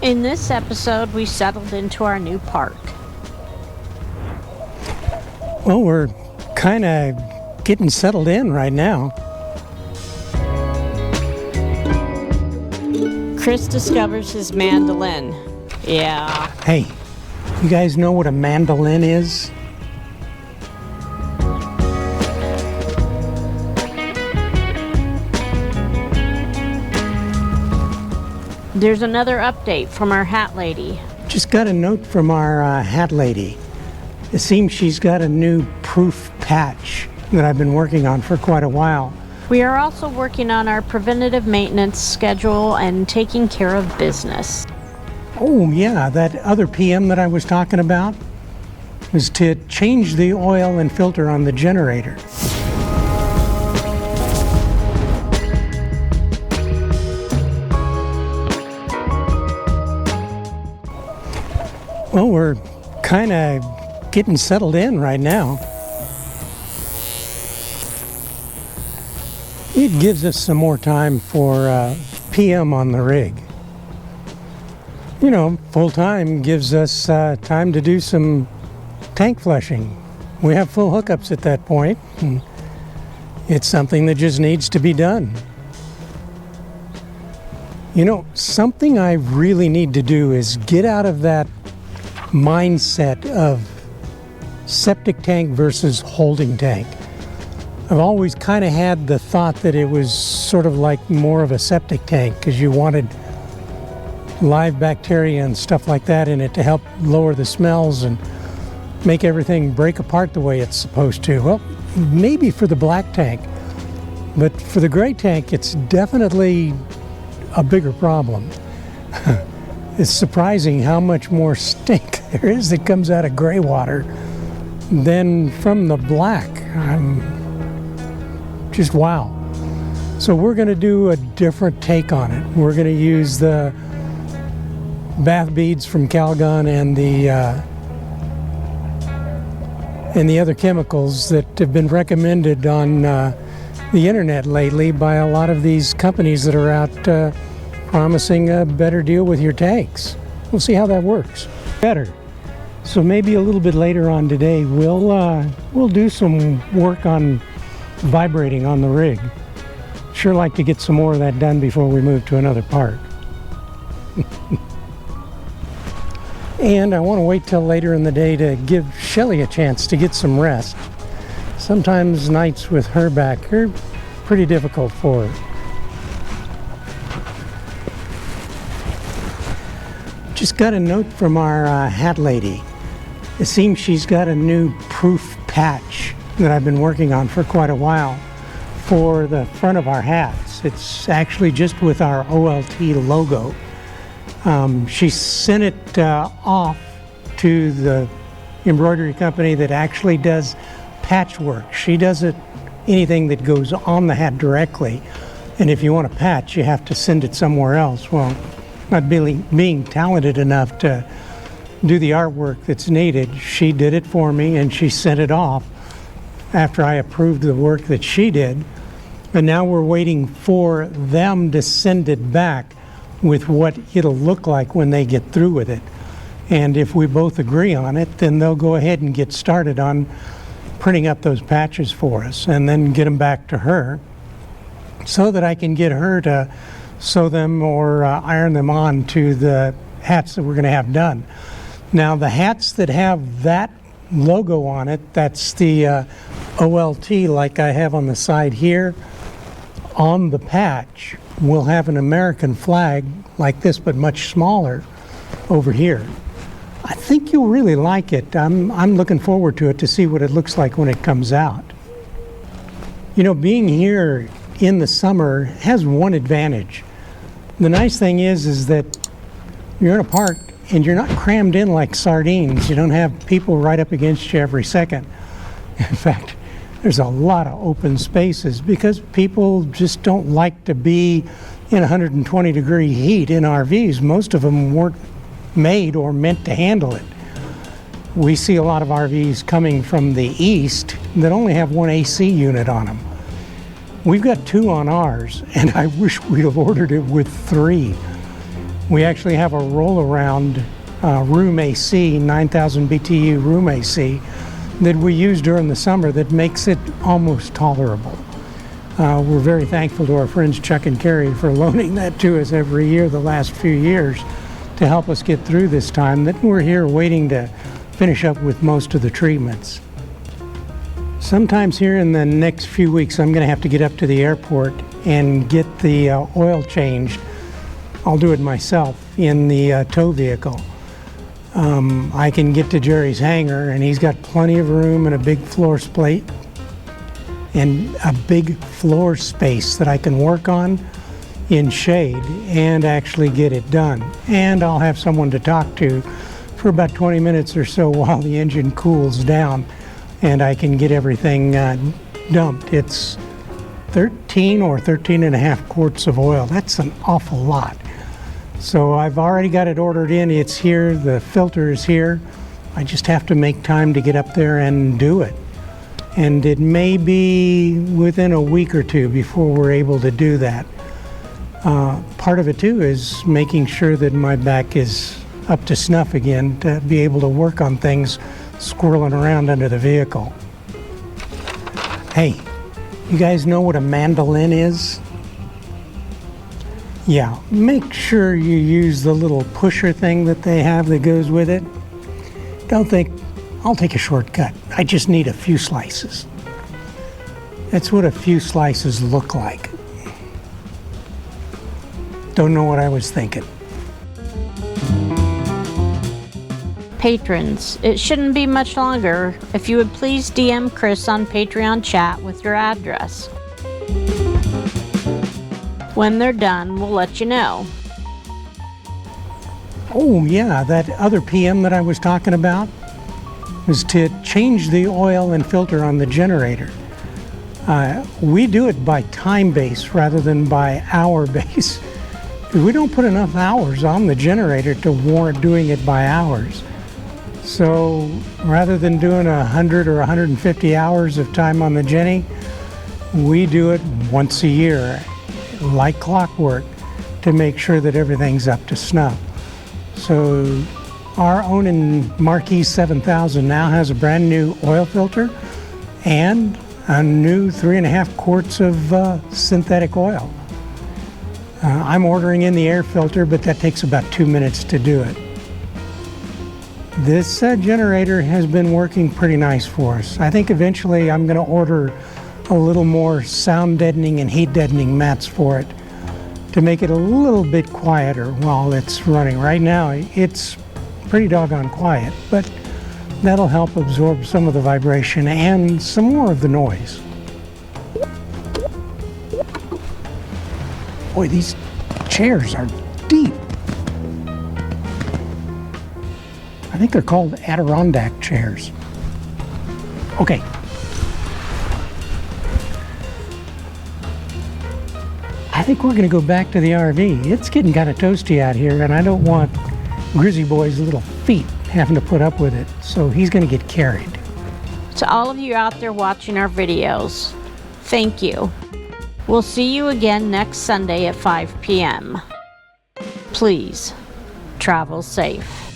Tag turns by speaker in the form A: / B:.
A: In this episode, we settled into our new park.
B: Well, we're kind of getting settled in right now.
A: Chris discovers his mandolin. Yeah.
B: Hey, you guys know what a mandolin is?
A: There's another update from our hat lady.
B: Just got a note from our hat lady. It seems she's got a new proof patch that I've been working on for quite a while.
A: We are also working on our preventative maintenance schedule and taking care of business.
B: Oh yeah, that other PM that I was talking about was to change the oil and filter on the generator. Well, we're kind of getting settled in right now. It gives us some more time for PM on the rig. You know, full time gives us time to do some tank flushing. We have full hookups at that point, and it's something that just needs to be done. You know, something I really need to do is get out of that mindset of septic tank versus holding tank. I've always kind of had the thought that it was sort of like more of a septic tank because you wanted live bacteria and stuff like that in it to help lower the smells and make everything break apart the way it's supposed to. Well, maybe for the black tank, but for the gray tank, it's definitely a bigger problem. It's surprising how much more stink there is that comes out of gray water than from the black. I'm just wow. So we're going to do a different take on it. We're going to use the bath beads from Calgon and the other chemicals that have been recommended on the internet lately by a lot of these companies that are out promising a better deal with your tanks. We'll see how that works. Better. So maybe a little bit later on today, we'll do some work on vibrating on the rig. Sure like to get some more of that done before we move to another part. And I want to wait till later in the day to give Shelly a chance to get some rest. Sometimes nights with her back are pretty difficult for her. Just got a note from our hat lady. It seems she's got a new proof patch that I've been working on for quite a while for the front of our hats. It's actually just with our OLT logo. She sent it off to the embroidery company that actually does patchwork. She doesn't anything that goes on the hat directly. And if you want a patch, you have to send it somewhere else. Well, not being talented enough to do the artwork that's needed, she did it for me and she sent it off after I approved the work that she did. And now we're waiting for them to send it back with what it'll look like when they get through with it. And if we both agree on it, then they'll go ahead and get started on printing up those patches for us and then get them back to her so that I can get her to sew them or iron them on to the hats that we're going to have done. Now the hats that have that logo on it, that's the OLT like I have on the side here, on the patch will have an American flag like this but much smaller over here. I think you'll really like it. I'm looking forward to it to see what it looks like when it comes out. You know, being here in the summer has one advantage. The nice thing is that you're in a park and you're not crammed in like sardines. You don't have people right up against you every second. In fact, there's a lot of open spaces because people just don't like to be in 120 degree heat in RVs. Most of them weren't made or meant to handle it. We see a lot of RVs coming from the east that only have one AC unit on them. We've got two on ours, and I wish we'd have ordered it with three. We actually have a roll-around room AC, 9,000 BTU room AC, that we use during the summer that makes it almost tolerable. We're very thankful to our friends Chuck and Carrie for loaning that to us every year the last few years to help us get through this time that we're here waiting to finish up with most of the treatments. Sometimes here in the next few weeks I'm going to have to get up to the airport and get the oil changed. I'll do it myself in the tow vehicle. I can get to Jerry's hangar and he's got plenty of room and a big floor plate and a big floor space that I can work on in shade and actually get it done. And I'll have someone to talk to for about 20 minutes or so while the engine cools down and I can get everything dumped. It's 13 or 13 and a half quarts of oil. That's an awful lot. So I've already got it ordered in. It's here. The filter is here. I just have to make time to get up there and do it. And it may be within a week or two before we're able to do that. Part of it too is making sure that my back is up to snuff again to be able to work on things squirreling around under the vehicle. Hey, you guys know what a mandolin is? Yeah, make sure you use the little pusher thing that they have that goes with it. Don't think, I'll take a shortcut. I just need a few slices. That's what a few slices look like. Don't know what I was thinking.
A: Patrons, it shouldn't be much longer. If you would please DM Chris on Patreon chat with your address. When they're done, we'll let you know.
B: Oh yeah, that other PM that I was talking about was to change the oil and filter on the generator. We do it by time base rather than by hour base. We don't put enough hours on the generator to warrant doing it by hours. So rather than doing 100 or 150 hours of time on the Genni, we do it once a year, like clockwork, to make sure that everything's up to snuff. So our own Marquis 7000 now has a brand new oil filter and a new 3.5 quarts of synthetic oil. I'm ordering in the air filter, but that takes about 2 minutes to do it. This generator has been working pretty nice for us. I think eventually I'm going to order a little more sound deadening and heat deadening mats for it to make it a little bit quieter while it's running. Right now it's pretty doggone quiet, but that'll help absorb some of the vibration and some more of the noise. Boy, these chairs are deep. I think they're called Adirondack chairs. Okay. I think we're going to go back to the RV. It's getting kind of toasty out here, and I don't want Grizzy Boy's little feet having to put up with it, so he's going to get carried.
A: To all of you out there watching our videos, thank you. We'll see you again next Sunday at 5 p.m. Please, travel safe.